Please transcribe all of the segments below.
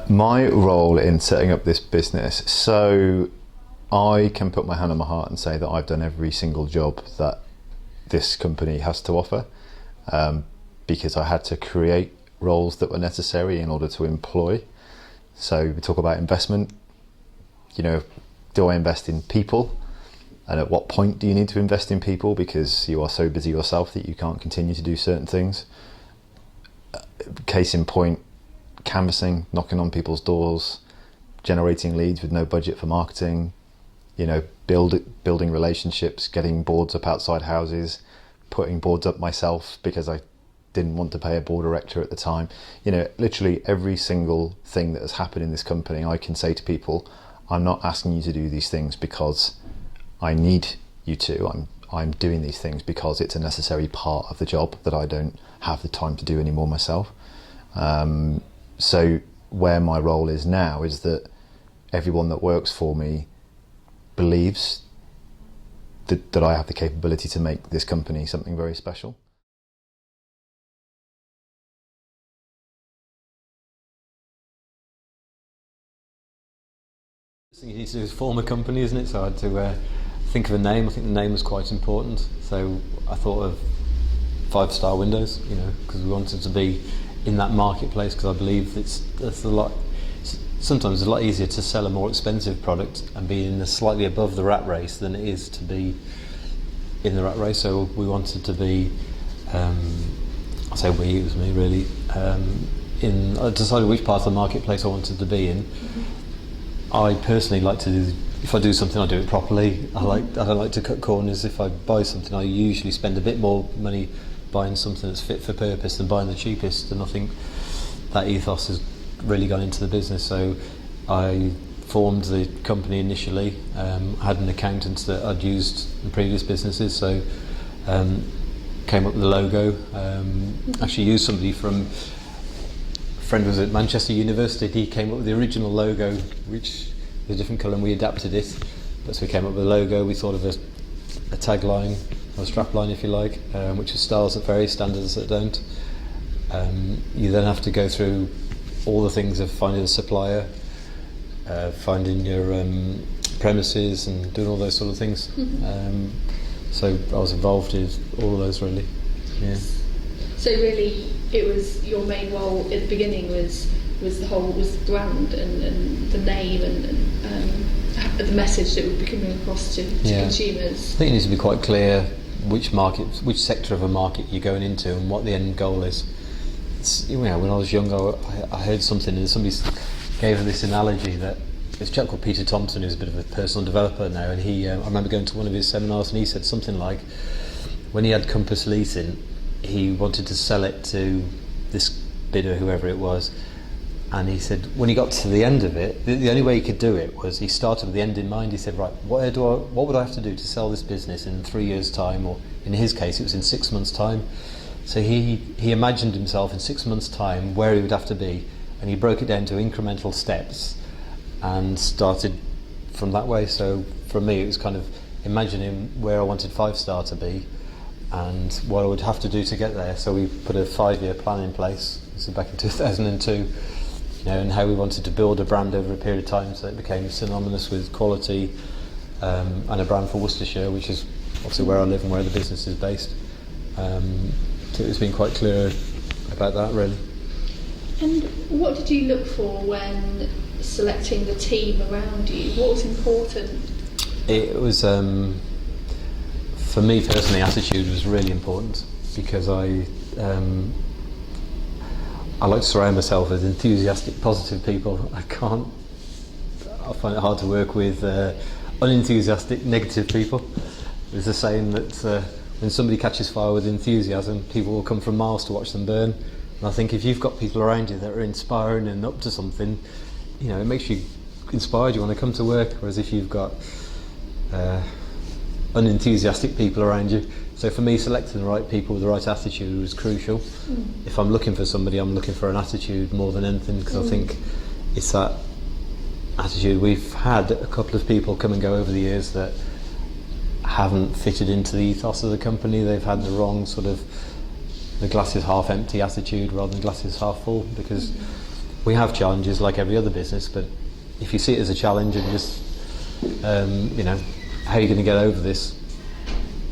My role in setting up this business, so I can put my hand on my heart and say that I've done every single job that this company has to offer, because I had to create roles that were necessary in order to employ. So we talk about investment, do I invest in people? And at what point do you need to invest in people because you are so busy yourself that you can't continue to do certain things? Case in point, canvassing, knocking on people's doors, generating leads with no budget for marketing, building relationships, getting boards up outside houses, putting boards up myself because I didn't want to pay a board director at the time. Literally every single thing that has happened in this company, I can say to people, I'm not asking you to do these things because I need you to. I'm doing these things because it's a necessary part of the job that I don't have the time to do anymore myself. So where my role is now is that everyone that works for me believes that I have the capability to make this company something very special. The thing you need to do is form a company, isn't it? So I had to think of a name. I think the name was quite important. So I thought of 5-star windows, because we wanted to be in that marketplace, because I believe sometimes it's a lot easier to sell a more expensive product and be in slightly above the rat race than it is to be in the rat race. So we wanted to be, I say we, it was me really, I decided which part of the marketplace I wanted to be in. I personally like to do, if I do something, I do it properly. I don't like to cut corners. If I buy something, I usually spend a bit more money buying something that's fit for purpose than buying the cheapest, and I think that ethos has really gone into the business. So I formed the company initially. I had an accountant that I'd used in previous businesses, so came up with the logo. Actually used somebody from, a friend was at Manchester University, he came up with the original logo, which was a different colour, and we adapted it. But so we came up with a logo, we thought of a tagline, or a strapline if you like, which is styles that vary, standards that don't. You then have to go through all the things of finding a supplier, finding your premises and doing all those sort of things. So I was involved in all of those really. Yeah. So really, it was your main role at the beginning was the brand and the name and the message that would be coming across to consumers. I think it needs to be quite clear which sector of a market you're going into and what the end goal is. When I was younger, I heard something and somebody gave this analogy that this chap called Peter Thompson, who's a bit of a personal developer now, and I remember going to one of his seminars and he said something like, when he had Compass Leasing, he wanted to sell it to this bidder, whoever it was, and he said when he got to the end of it, the only way he could do it was he started with the end in mind. He said, right, what would I have to do to sell this business in 3 years' time, or in his case it was in 6 months' time. So he imagined himself in 6 months' time where he would have to be, and he broke it down to incremental steps and started from that way. So for me it was kind of imagining where I wanted 5-star to be and what I would have to do to get there. So we put a 5-year plan in place, this is back in 2002, and how we wanted to build a brand over a period of time so it became synonymous with quality, and a brand for Worcestershire, which is obviously where I live and where the business is based. So it's been quite clear about that really. And what did you look for when selecting the team around you? What was important? It was, for me personally, attitude was really important, because I like to surround myself with enthusiastic, positive people. I find it hard to work with unenthusiastic, negative people. There's a saying that when somebody catches fire with enthusiasm, people will come from miles to watch them burn. And I think if you've got people around you that are inspiring and up to something, it makes you inspired, you want to come to work. Whereas if you've got unenthusiastic people around you, so for me, selecting the right people with the right attitude was crucial. If I'm looking for somebody, I'm looking for an attitude more than anything, because I think it's that attitude. We've had a couple of people come and go over the years that haven't fitted into the ethos of the company. They've had the wrong sort of the glass is half empty attitude rather than glass is half full, because we have challenges like every other business, but if you see it as a challenge and just, how are you going to get over this?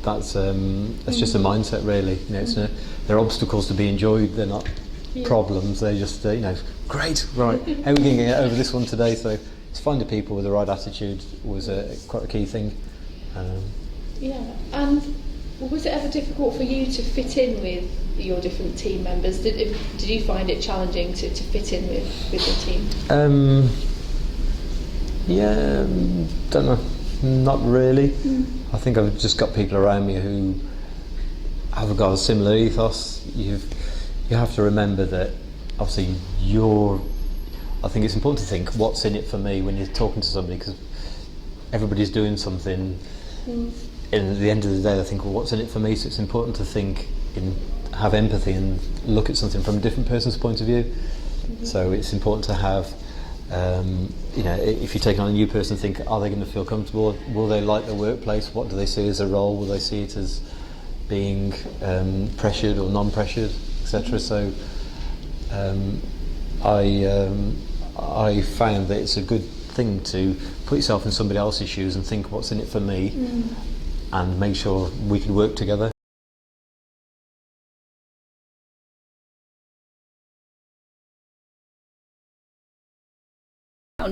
That's just a mindset, really. They're obstacles to be enjoyed. They're not problems. They're just, great. Right, how are we going to get over this one today? So, just finding people with the right attitude was quite a key thing. And was it ever difficult for you to fit in with your different team members? Did you find it challenging to fit in with your team? Don't know. Not really. I think I've just got people around me who have got a similar ethos. You have to remember that obviously I think it's important to think what's in it for me when you're talking to somebody, because everybody's doing something. And at the end of the day, I think, well, what's in it for me? So it's important to think have empathy and look at something from a different person's point of view. So it's important to have, if you take on a new person, think, are they going to feel comfortable? Will they like the workplace? What do they see as a role? Will they see it as being pressured or non-pressured, etc.? So I found that it's a good thing to put yourself in somebody else's shoes and think, what's in it for me, and make sure we can work together.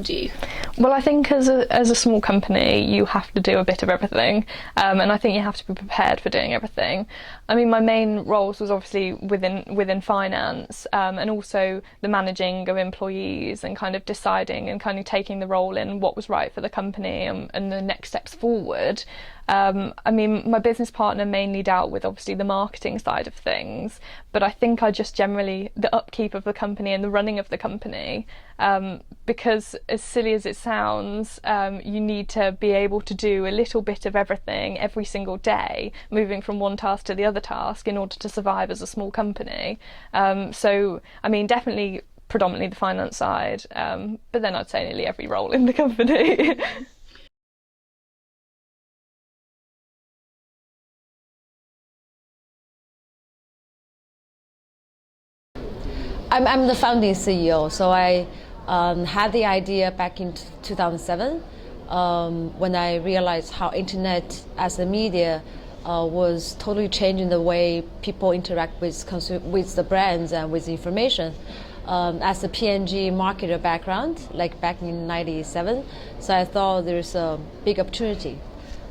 You? Well, I think as a small company, you have to do a bit of everything, and I think you have to be prepared for doing everything. I mean, my main roles was obviously within finance, and also the managing of employees and kind of deciding and kind of taking the role in what was right for the company and the next steps forward. I mean, my business partner mainly dealt with obviously the marketing side of things, but I think I just generally, the upkeep of the company and the running of the company, because as silly as it sounds, you need to be able to do a little bit of everything every single day, moving from one task to the other task in order to survive as a small company. So, I mean, definitely predominantly the finance side, but then I'd say nearly every role in the company. I'm the founding CEO, so I had the idea back in 2007 when I realized how internet as a media was totally changing the way people interact with the brands and with information. As a P&G marketer background, like back in '97, so I thought there's a big opportunity.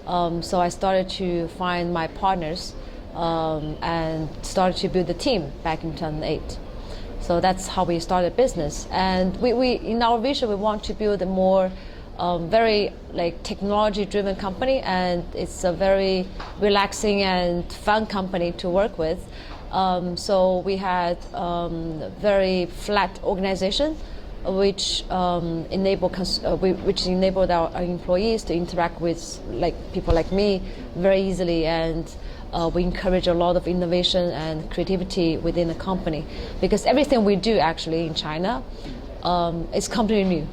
So I started to find my partners and started to build a team back in 2008. So that's how we started business. And we in our vision, we want to build a more very technology-driven company, and it's a very relaxing and fun company to work with. So we had very flat organization, which enabled our employees to interact with people like me very easily, and we encourage a lot of innovation and creativity within the company, because everything we do actually in China is completely new.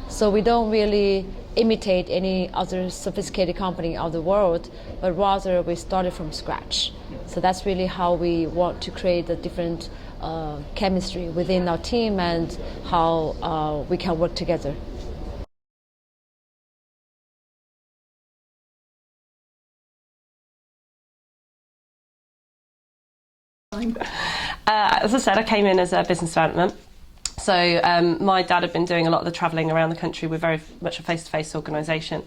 So we don't really imitate any other sophisticated company of the world, but rather we started from scratch. So that's really how we want to create a different chemistry within our team and how we can work together. As I said, I came in as a business development. So my dad had been doing a lot of the travelling around the country. We're very much a face-to-face organisation.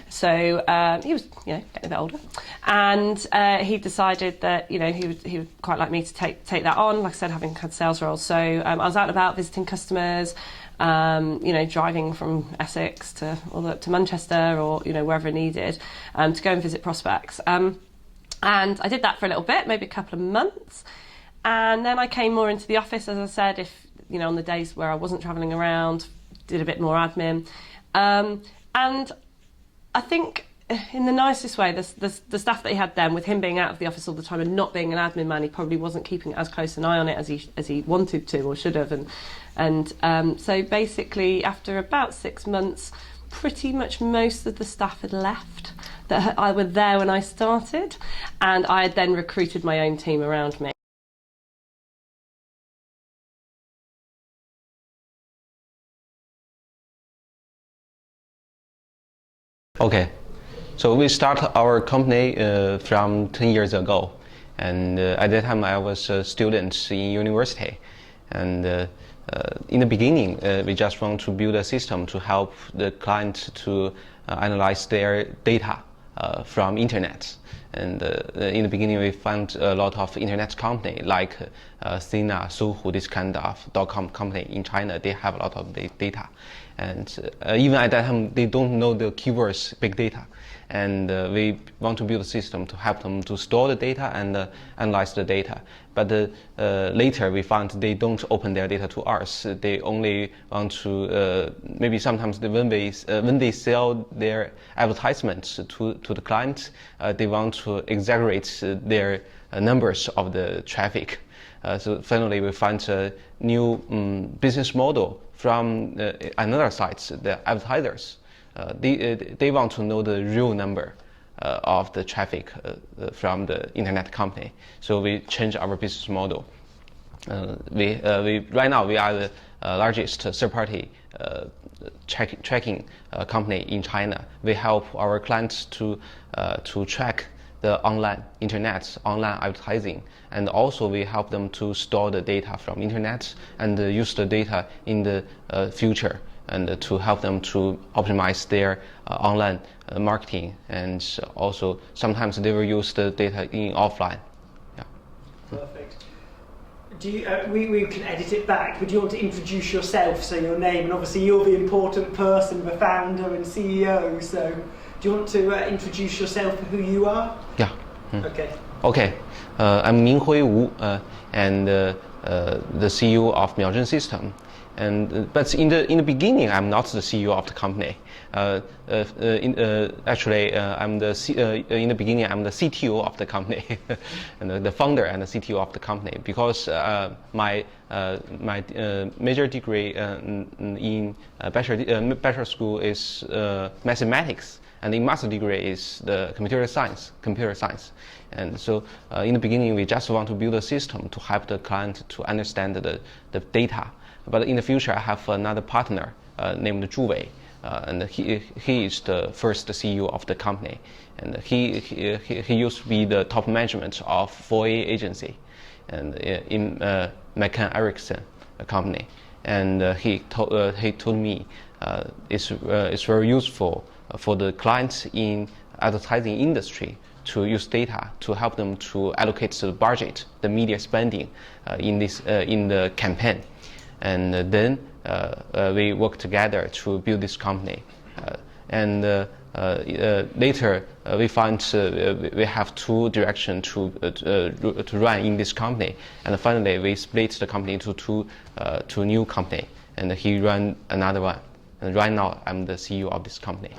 So he was, getting a bit older, and he decided that he would quite like me to take that on. Like I said, having had sales roles, so I was out and about visiting customers, driving from Essex to all the way up to Manchester or wherever needed, to go and visit prospects. And I did that for a little bit, maybe a couple of months, and then I came more into the office, as I said, if on the days where I wasn't travelling around, did a bit more admin, and I think in the nicest way, the staff that he had then, with him being out of the office all the time and not being an admin man, he probably wasn't keeping as close an eye on it as he wanted to or should have, and so basically after about 6 months, pretty much most of the staff had left that I were there when I started, and I had then recruited my own team around me. Okay, so we start our company from 10 years ago, and at that time I was a student in university, and in the beginning we just want to build a system to help the client to analyze their data from internet. And in the beginning we found a lot of internet company like Sina, Sohu, this kind of .com company in China. They have a lot of data, and even at that time they don't know the keywords big data. And we want to build a system to help them to store the data and analyze the data. But later we found they don't open their data to us. They only want to maybe sometimes when they sell their advertisements to the client, they want to exaggerate their numbers of the traffic. So finally we find a new business model from another side, the advertisers. They want to know the real number of the traffic from the internet company. So we change our business model. Right now we are the largest third-party tracking company in China. We help our clients to track the online advertising, and also we help them to store the data from internet and use the data in the future, and to help them to optimize their online marketing, and also sometimes they will use the data in offline. Yeah. Perfect. Do you, we can edit it back, but do you want to introduce yourself, so your name, and obviously you're the important person, the founder and CEO, so do you want to introduce yourself, who you are? Yeah. Okay. Okay. I'm Minghui Wu, and the CEO of Miaozhen System. But in the beginning, I'm not the CEO of the company. Actually, in the beginning, I'm the CTO of the company, and the founder and the CTO of the company. Because my major degree in bachelor school is mathematics, and in master degree is the computer science. And so in the beginning, we just want to build a system to help the client to understand the data. But in the future, I have another partner named Zhu Wei, and he is the first CEO of the company, and he used to be the top management of 4A agency, and in McCann Erickson company, and he told me it's very useful for the clients in advertising industry to use data to help them to allocate the budget, the media spending in the campaign. And then we work together to build this company. Later we find we have two directions to run in this company, and finally we split the company into two new company, and he ran another one. And right now I'm the CEO of this company.